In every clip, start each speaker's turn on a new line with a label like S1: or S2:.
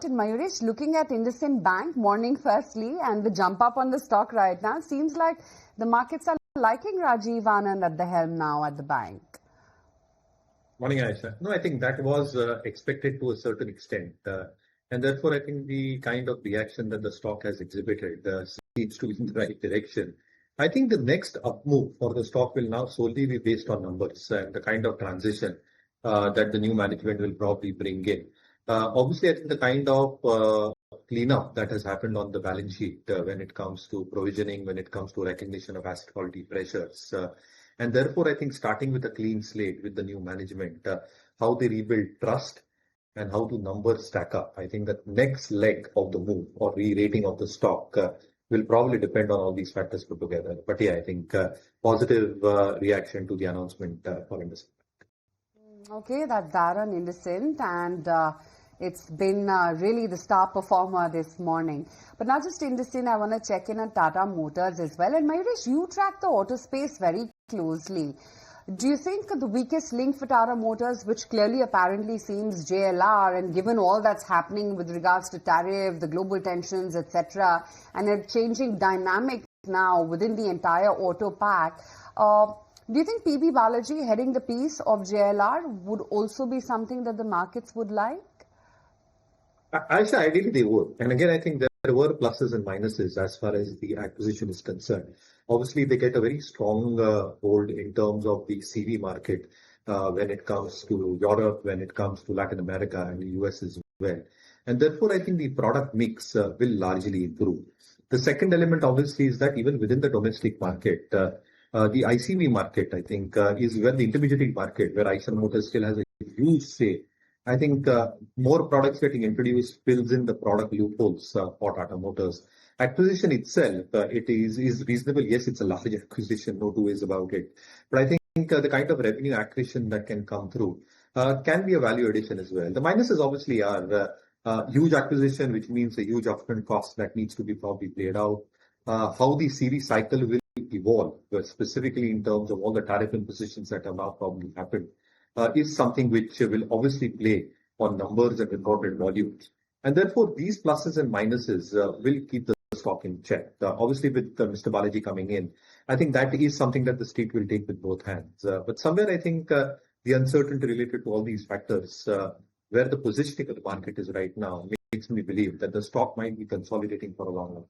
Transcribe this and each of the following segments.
S1: Mayuresh, looking at IndusInd Bank morning firstly and the jump up on the stock right now, seems like the markets are liking Rajiv Anand at the helm now at the bank.
S2: Morning, Aisha. No, I think that was expected to a certain extent. And therefore, I think the kind of reaction that the stock has exhibited seems to be in the right direction. I think the next up move for the stock will now solely be based on numbers and the kind of transition that the new management will probably bring in. Obviously, I think the kind of cleanup that has happened on the balance sheet when it comes to provisioning, when it comes to recognition of asset quality pressures. And therefore, I think starting with a clean slate with the new management, how they rebuild trust and how the numbers stack up. I think that next leg of the move or re-rating of the stock will probably depend on all these factors put together. But yeah, I think positive reaction to the announcement for IndusInd.
S1: Okay, that's that on IndusInd, and it's been really the star performer this morning. But not just IndusInd, I want to check in on Tata Motors as well. And Mayuresh, you track the auto space very closely. Do you think the weakest link for Tata Motors, which clearly apparently seems JLR, and given all that's happening with regards to tariff, the global tensions, etc., and a changing dynamic now within the entire auto pack, do you think PB Balaji heading the piece of JLR would also be something that the markets would like?
S2: Aisha, ideally they would. And again, I think there were pluses and minuses as far as the acquisition is concerned. Obviously, they get a very strong hold in terms of the CV market when it comes to Europe, when it comes to Latin America and the US as well. And therefore, I think the product mix will largely improve. The second element, obviously, is that even within the domestic market, the ICV market, I think, is where the intermediary market, where Eicher Motors still has a huge say. I think more products getting introduced fills in the product loopholes for Tata Motors. Acquisition itself, it is reasonable. Yes, it's a large acquisition, no two ways about it. But I think the kind of revenue accretion that can come through can be a value addition as well. The minuses obviously are huge acquisition, which means a huge upfront cost that needs to be probably played out. How the CV cycle will evolve, specifically in terms of all the tariff impositions that have now probably happened, is something which will obviously play on numbers and reported volumes. And therefore, these pluses and minuses will keep the stock in check. Obviously, with Mr. Balaji coming in, I think that is something that the state will take with both hands. But somewhere, I think the uncertainty related to all these factors, where the positioning of the market is right now, makes me believe that the stock might be consolidating for a long time.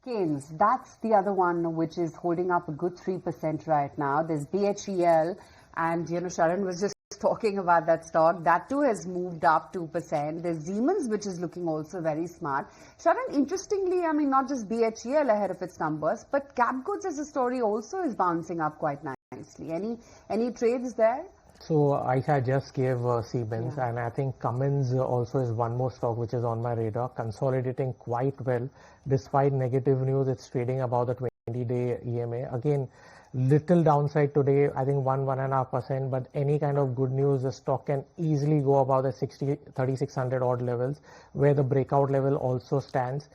S1: Keynes, that's the other one which is holding up a good 3% right now. There's BHEL, and Sharan was just talking about that stock. That too has moved up 2%. There's Siemens, which is looking also very smart. Sharan, interestingly, I mean, not just BHEL ahead of its numbers, but cap goods as a story also is bouncing up quite nicely. Any trades there?
S3: So I just gave Siemens, and I think Cummins also is one more stock which is on my radar, consolidating quite well. Despite negative news, it's trading about the 20-day EMA. Again, little downside today, I think 1.5%, but any kind of good news, the stock can easily go above the 3,600 odd levels, where the breakout level also stands.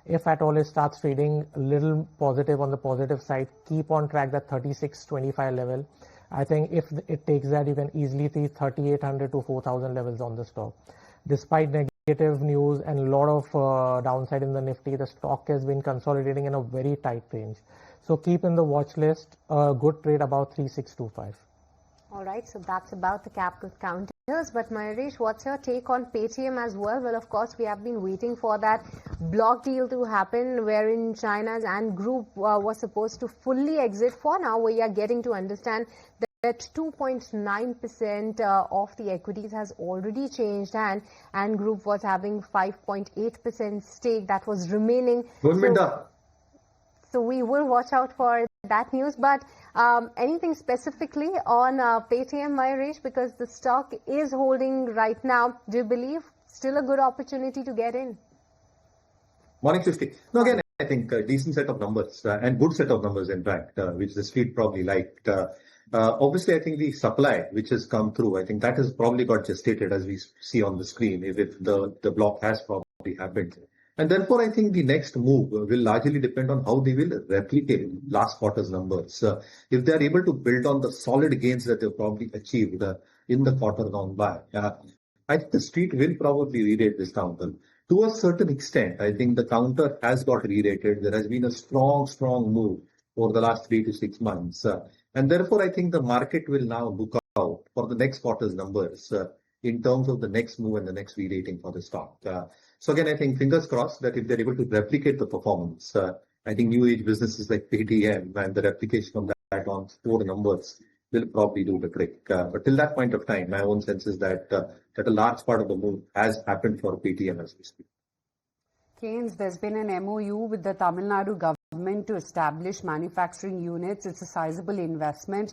S3: If at all it starts trading a little positive on the positive side, keep on track that 36.25 level. I think if it takes that, you can easily see 3,800 to 4,000 levels on the stock. Despite negative news and a lot of downside in the Nifty, the stock has been consolidating in a very tight range. So keep in the watch list, a good trade about 3,625.
S4: All right, so that's about the cap counters. But Mayuresh, what's your take on Paytm as well? Well, of course, we have been waiting for that block deal to happen, wherein China's Ant Group was supposed to fully exit. For now, we are getting to understand that 2.9% of the equities has already changed, and Ant Group was having 5.8% stake that was remaining. So we will watch out for that news. But anything specifically on Paytm, Mayuresh, because the stock is holding right now. Do you believe still a good opportunity to get in?
S2: Morning, Srishti. No, again, I think a decent set of numbers and good set of numbers, in fact, which the street probably liked. Obviously, I think the supply which has come through, I think that has probably got gestated as we see on the screen, if the block has probably happened. And therefore, I think the next move will largely depend on how they will replicate last quarter's numbers. If they are able to build on the solid gains that they've probably achieved in the quarter gone by, I think the street will probably re-rate this counter. To a certain extent, I think the counter has got re-rated. There has been a strong move over the last 3 to 6 months. And therefore, I think the market will now look out for the next quarter's numbers in terms of the next move and the next re-rating for the stock. So again, I think fingers crossed that if they're able to replicate the performance, I think new age businesses like Paytm and the replication of that on core numbers will probably do the trick. But till that point of time, my own sense is that that a large part of the move has happened for Paytm as we speak.
S1: Keynes, there's been an MOU with the Tamil Nadu government to establish manufacturing units. It's a sizable investment.